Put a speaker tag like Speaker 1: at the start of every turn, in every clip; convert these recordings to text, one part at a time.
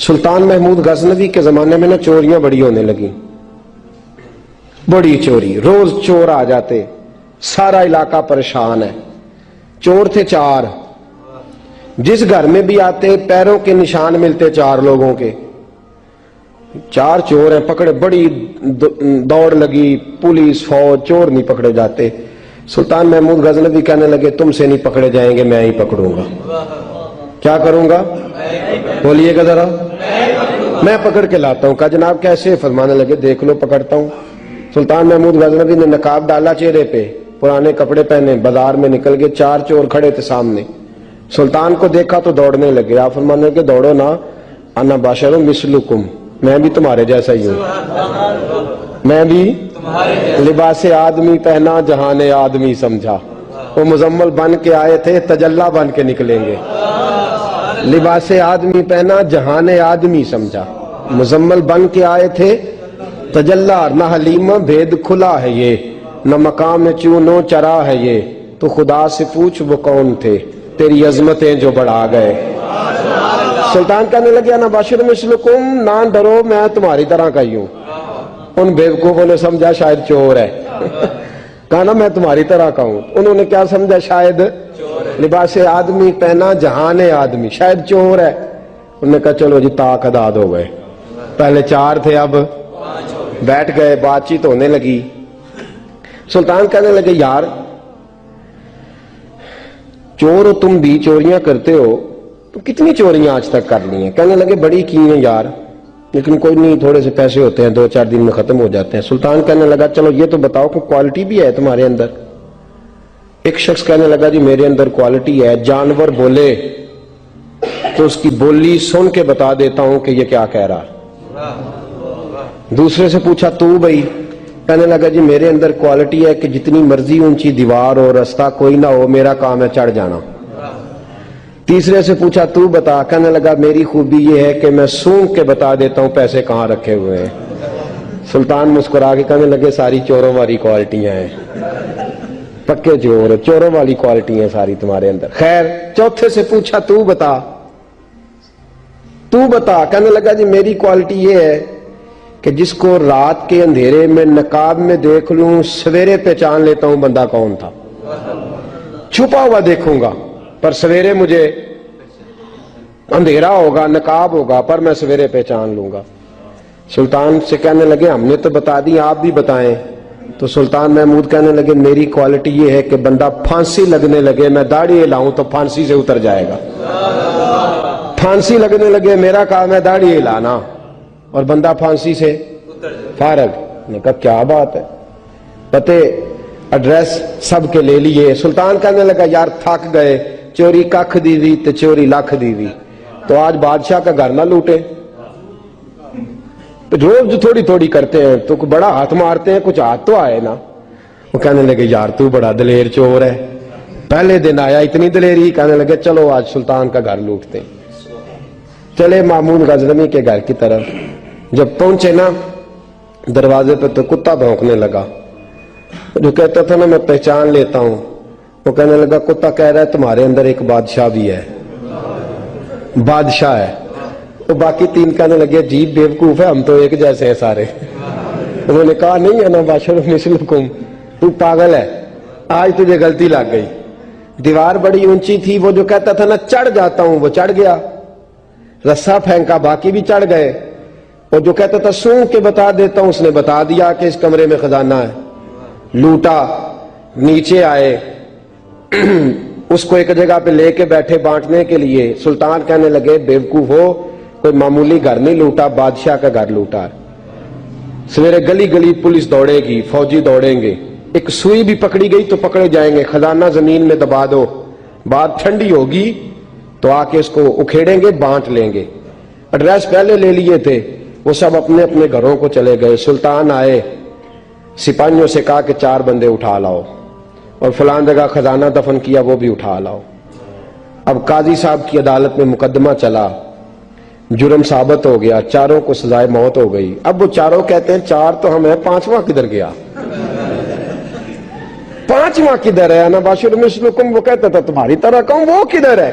Speaker 1: سلطان محمود غزنوی کے زمانے میں نا چوریاں بڑی ہونے لگی، بڑی چوری، روز چور آ جاتے، سارا علاقہ پریشان ہے۔ چور تھے 4، جس گھر میں بھی آتے پیروں کے نشان ملتے 4 لوگوں کے، 4 چور ہیں پکڑے، بڑی دوڑ لگی، پولیس فوج، چور نہیں پکڑے جاتے۔ سلطان محمود غزنوی کہنے لگے تم سے نہیں پکڑے جائیں گے، میں ہی پکڑوں گا۔ کیا کروں گا؟ بولیے گا ذرا۔ میں پکڑ کے لاتا ہوں۔ کہا جناب کیسے؟ فرمانے لگے دیکھ لو پکڑتا ہوں۔ سلطان محمود غزنوی نے نقاب ڈالا چہرے پہ، پرانے کپڑے پہنے، بازار میں نکل گئے، 4 چور کھڑے تھے سامنے۔ سلطان کو دیکھا تو دوڑنے لگے۔ آپ فرمانے لگے دوڑو نا، انا باشر مثلکم، میں بھی تمہارے جیسا ہی ہوں، میں بھی لباس آدمی پہنا جہان آدمی سمجھا۔ وہ مزمل بن کے آئے تھے، تجلا بن کے نکلیں گے۔ لباس آدمی پہنا جہان آدمی سمجھا، مزمل بن کے آئے تھے، تجلا، نہ حلیمہ بھید کھلا ہے یہ، نہ مقام چونو چرا ہے یہ، تو خدا سے پوچھ وہ کون تھے تیری عظمتیں جو بڑھا گئے۔ سلطان کہنے لگے انا باشر مثلکم، نہ ڈرو میں تمہاری طرح کا ہی ہوں۔ ان بیوقوفوں نے سمجھا شاید چور ہے، کہا نا میں تمہاری طرح کا ہوں۔ انہوں نے کیا سمجھا؟ شاید لباس آدمی پہنا جہان آدمی، شاید چور ہے۔ انہوں نے کہا چلو جی طاق اداد ہو گئے، پہلے 4 تھے اب بیٹھ گئے، بات چیت ہونے لگی۔ سلطان کہنے لگے یار چور ہو تم بھی، چوریاں کرتے ہو، تو کتنی چوریاں آج تک کر لی ہیں؟ کہنے لگے بڑی کی ہیں یار، لیکن کوئی نہیں، تھوڑے سے پیسے ہوتے ہیں 2-4 دن میں ختم ہو جاتے ہیں۔ سلطان کہنے لگا چلو یہ تو بتاؤ کہ کوالٹی بھی ہے تمہارے اندر؟ ایک شخص کہنے لگا جی میرے اندر کوالٹی ہے، جانور بولے تو اس کی بولی سن کے بتا دیتا ہوں کہ یہ کیا کہہ رہا۔ دوسرے سے پوچھا تو بھائی؟ کہنے لگا جی میرے اندر کوالٹی ہے کہ جتنی مرضی اونچی دیوار اور رستہ کوئی نہ ہو، میرا کام ہے چڑھ جانا۔ تیسرے سے پوچھا تو بتا؟ کہنے لگا میری خوبی یہ ہے کہ میں سونگ کے بتا دیتا ہوں پیسے کہاں رکھے ہوئے ہیں۔ سلطان مسکرا کے کہنے لگے ساری چوروں والی کوالٹیاں ہیں، پکے چور، چوروں والی کوالٹی ہیں ساری تمہارے اندر۔ خیر چوتھے سے پوچھا تو بتا، تو بتا؟ کہنے لگا جی میری کوالٹی یہ ہے کہ جس کو رات کے اندھیرے میں نقاب میں دیکھ لوں، سویرے پہچان لیتا ہوں بندہ کون تھا۔ چھپا ہوا دیکھوں گا پر سویرے مجھے اندھیرا ہوگا، نقاب ہوگا، پر میں سویرے پہچان لوں گا۔ سلطان سے کہنے لگے ہم نے تو بتا دی، آپ بھی بتائیں۔ تو سلطان محمود کہنے لگے میری کوالٹی یہ ہے کہ بندہ پھانسی لگنے لگے، میں داڑھی ہلاؤں تو پھانسی سے اتر جائے گا۔ پھانسی لگنے لگے، میرا کام ہے داڑھی ہلانا اور بندہ پھانسی سے فارغ۔ نے کہا کیا بات ہے، پتے ایڈریس سب کے لے لیے۔ سلطان کہنے لگا یار تھک گئے، چوری ککھ دی ہوئی تو چوری لکھ دی ہوئی، تو آج بادشاہ کا گھر نہ لوٹے۔ روز جو تھوڑی تھوڑی کرتے ہیں تو بڑا ہاتھ مارتے ہیں، کچھ ہاتھ تو آئے نا۔ وہ کہنے لگے یار تو بڑا دلیر چور ہے، پہلے دن آیا اتنی دلیری۔ کہنے لگے چلو آج سلطان کا گھر لوٹتے ہیں۔ چلے محمود غزنوی کے گھر کی طرف۔ جب پہنچے نا دروازے پہ تو کتا بھونکنے لگا، جو کہتا تھا نا میں پہچان لیتا ہوں، وہ کہنے لگا کتا کہہ رہا ہے تمہارے اندر ایک بادشاہ بھی ہے، بادشاہ ہے۔ تو باقی 3 کہنے لگے عجیب بیوقوف ہے، ہم تو ایک جیسے ہیں سارے۔ انہوں نے کہا نہیں انا باشر مثلکم، تو پاگل ہے، آج تجھے غلطی لگ گئی۔ دیوار بڑی اونچی تھی، وہ جو کہتا تھا نا چڑھ جاتا ہوں وہ چڑھ گیا، رسا پھینکا باقی بھی چڑھ گئے۔ اور جو کہتا تھا سونگ کے بتا دیتا ہوں، اس نے بتا دیا کہ اس کمرے میں خزانہ ہے۔ لوٹا، نیچے آئے، اس کو ایک جگہ پہ لے کے بیٹھے بانٹنے کے لیے۔ سلطان کہنے لگے بیوقوف ہو، کوئی معمولی گھر نہیں لوٹا، بادشاہ کا گھر لوٹا۔ سویرے گلی گلی پولیس دوڑے گی، فوجی دوڑیں گے، ایک سوئی بھی پکڑی گئی تو پکڑے جائیں گے، خزانہ زمین میں دبا دو، بات ٹھنڈی ہوگی تو آ کے اس کو اکھیڑیں گے، بانٹ لیں گے۔ ایڈریس پہلے لے لیے تھے، وہ سب اپنے اپنے گھروں کو چلے گئے۔ سلطان آئے، سپاہیوں سے کہا کہ 4 بندے اٹھا لاؤ، اور فلان جگہ خزانہ دفن کیا وہ بھی اٹھا لاؤ۔ اب قاضی صاحب کی عدالت میں مقدمہ چلا، جرم ثابت ہو گیا، 4 کو سزائے موت ہو گئی۔ اب وہ 4 کہتے ہیں 4 تو ہم ہیں، 5واں کدھر گیا؟ 5واں کدھر ہے؟ انا باشر مثلکم، وہ کہتا تھا تمہاری طرح کہوں، وہ کدھر ہے؟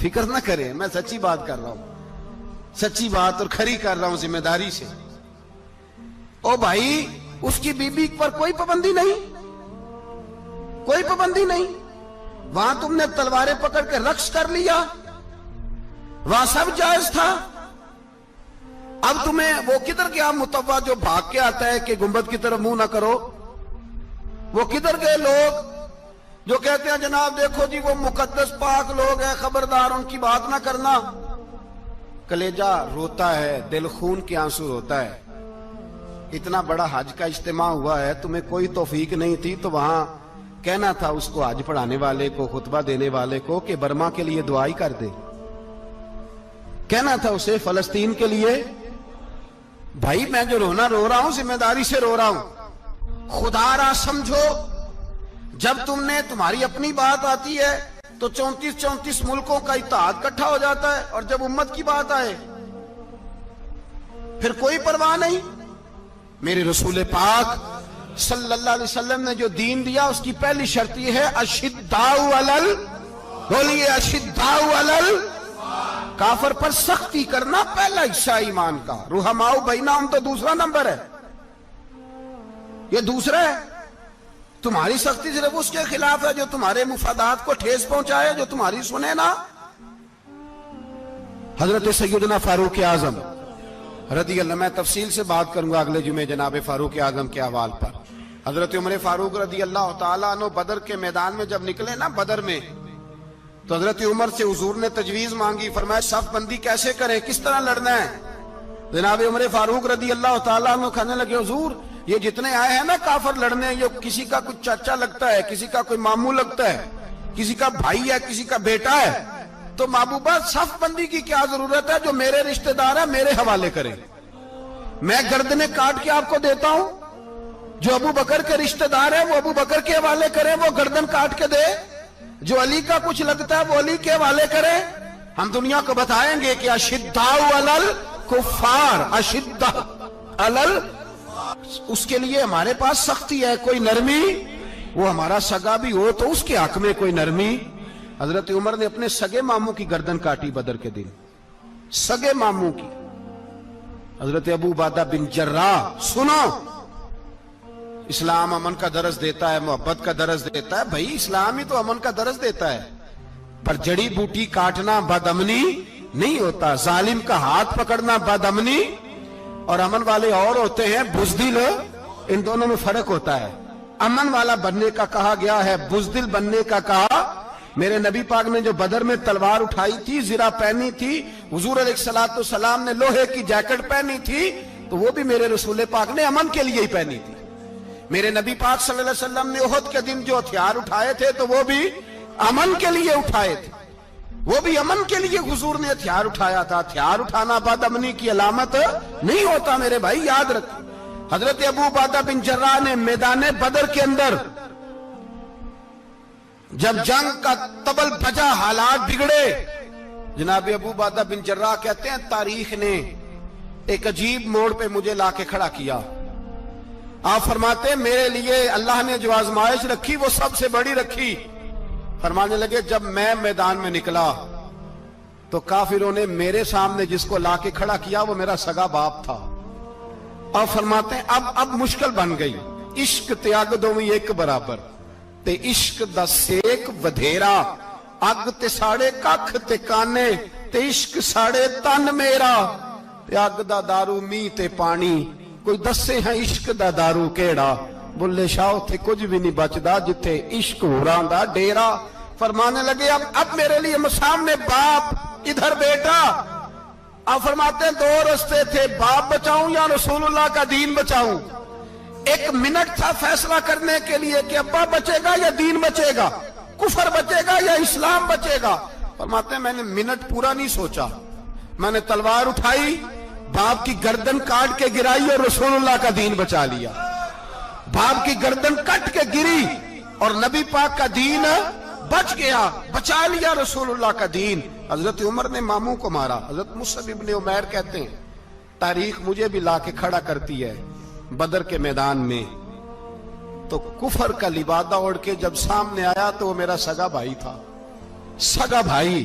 Speaker 2: فکر نہ کریں، میں سچی بات کر رہا ہوں، سچی بات اور کھری کر رہا ہوں ذمہ داری سے۔ او بھائی، اس کی بیوی پر کوئی پابندی نہیں، کوئی پابندی نہیں۔ وہاں تم نے تلواریں پکڑ کے رقص کر لیا، وہاں سب جائز تھا۔ اب تمہیں وہ کدھر گیا متوا جو بھاگ کے آتا ہے کہ گنبد کی طرف منہ نہ کرو؟ وہ کدھر گئے لوگ جو کہتے ہیں جناب دیکھو جی وہ مقدس پاک لوگ ہیں، خبردار ان کی بات نہ کرنا؟ کلیجہ روتا ہے، دل خون کے آنسو روتا ہے۔ اتنا بڑا حج کا اجتماع ہوا ہے، تمہیں کوئی توفیق نہیں تھی تو وہاں کہنا تھا اس کو، حج پڑھانے والے کو، خطبہ دینے والے کو کہ برما کے لیے دعائی کر دے، کہنا تھا اسے فلسطین کے لیے۔ بھائی میں جو رونا رو رہا ہوں ذمہ داری سے رو رہا ہوں، خدا را سمجھو۔ جب تم نے تمہاری اپنی بات آتی ہے تو 34 ملکوں کا اتحاد اکٹھا ہو جاتا ہے، اور جب امت کی بات آئے پھر کوئی پرواہ نہیں۔ میرے رسول پاک صلی اللہ علیہ وسلم نے جو دین دیا اس کی پہلی شرط یہ ہے اشداء علل، بولیے اشداء علل، کافر پر سختی کرنا پہلا حصہ ایمان کا۔ رحماء بینہم تو دوسرا نمبر ہے، یہ دوسرا ہے۔ تمہاری سختی صرف اس کے خلاف ہے جو تمہارے مفادات کو ٹھیس پہنچائے، جو تمہاری سنے نا۔ حضرت سیدنا فاروق اعظم رضی اللہ، میں تفصیل سے بات کروں گا اگلے جمعے جناب فاروق اعظم کے احوال پر۔ حضرت عمر فاروق رضی اللہ تعالیٰ عنہ بدر کے میدان میں جب نکلے نا، بدر میں، تو حضرت عمر سے حضور نے تجویز مانگی، فرمایا صف بندی کیسے کریں، کس طرح لڑنا ہے؟ جناب عمر فاروق رضی اللہ تعالیٰ عنہ کہنے لگے حضور یہ جتنے آئے ہیں نا کافر لڑنے، یہ کسی کا کوئی چاچا لگتا ہے، کسی کا کوئی ماموں لگتا ہے، کسی کا بھائی ہے، کسی کا بیٹا ہے، تو محبوبہ صف بندی کی کیا ضرورت ہے؟ جو میرے رشتہ دار ہے میرے حوالے کریں، میں گردنیں کاٹ کے آپ کو دیتا ہوں۔ جو ابو بکر کے رشتہ دار ہے وہ ابو بکر کے حوالے کریں، وہ گردن کاٹ کے دے۔ جو علی کا کچھ لگتا ہے وہ علی کے حوالے کریں۔ ہم دنیا کو بتائیں گے کہ اشداء علل کفار، اشداء علل، اس کے لیے ہمارے پاس سختی ہے، کوئی نرمی۔ وہ ہمارا سگا بھی ہو تو اس کے حق میں کوئی نرمی۔ حضرت عمر نے اپنے سگے ماموں کی گردن کاٹی بدر کے دن، سگے ماموں کی۔ حضرت ابو عبیدہ بن جراح، سنو، اسلام امن کا درس دیتا ہے، محبت کا درس دیتا ہے۔ بھائی اسلام ہی تو امن کا درس دیتا ہے، پر جڑی بوٹی کاٹنا بد امنی نہیں ہوتا، ظالم کا ہاتھ پکڑنا بد امنی، اور امن والے اور ہوتے ہیں بزدل، ان دونوں میں فرق ہوتا ہے۔ امن والا بننے کا کہا گیا ہے، بزدل بننے کا کہا۔ میرے نبی پاک نے جو بدر میں تلوار اٹھائی تھی، زرہ پہنی تھی، حضور علیہ السلام نے لوہے کی جیکٹ پہنی تھی، تو وہ بھی میرے رسول پاک نے امن کے لیے ہی پہنی تھی۔ میرے نبی پاک صلی اللہ علیہ وسلم نے احد کے دن جو ہتھیار اٹھائے تھے تو وہ بھی امن کے لیے اٹھائے تھے، وہ بھی امن کے لیے حضور نے ہتھیار اٹھایا تھا۔ ہتھیار اٹھانا بد امنی کی علامت نہیں ہوتا میرے بھائی، یاد رکھیں۔ حضرت ابو عبیدہ بن جراح نے میدان بدر کے اندر جب جنگ کا تبل بجا، حالات بگڑے، جناب ابو عبیدہ بن جراح کہتے ہیں تاریخ نے ایک عجیب موڑ پہ مجھے لا کے کھڑا کیا۔ آپ فرماتے ہیں میرے لیے اللہ نے جو آزمائش رکھی وہ سب سے بڑی رکھی۔ فرمانے لگے جب میں میدان میں نکلا تو کافروں نے میرے سامنے جس کو لا کے کھڑا کیا وہ میرا سگا باپ تھا۔ اور فرماتے ہیں اب مشکل بن گئی، عشق تیاگ دوویں ایک برابر، تے عشق دا سیک ودھیرا، اگ تے ساڑے ککھ تے کانے، تے عشق ساڑے تن میرا، تے اگ دا دارو می تے پانی، کوئی دسے ہیں عشق دا دارو کیڑا، بلے شاہ تھے کچھ بھی نہیں بچدا جتھے عشق ہوراں دا ڈیرا۔ فرمانے لگے اب میرے لیے سامنے باپ، ادھر بیٹا۔ آپ فرماتے ہیں دو رستے تھے، باپ بچاؤں یا رسول اللہ کا دین بچاؤں۔ ایک منٹ تھا فیصلہ کرنے کے لیے کہ ابا بچے گا یا دین بچے گا، کفر بچے گا یا اسلام بچے گا۔ فرماتے ہیں میں نے منٹ پورا نہیں سوچا، میں نے تلوار اٹھائی، باپ کی گردن کاٹ کے گرائی اور رسول اللہ کا دین بچا لیا۔ باپ کی گردن کٹ کے گری اور نبی پاک کا دین بچ گیا، بچا لیا رسول اللہ کا دین۔ حضرت عمر نے ماموں کو مارا۔ حضرت مصعب ابن عمیر کہتے ہیں تاریخ مجھے بھی لا کے کھڑا کرتی ہے، بدر کے میدان میں تو کفر کا لبادہ اوڑھ کے جب سامنے آیا تو وہ میرا سگا بھائی تھا، سگا بھائی۔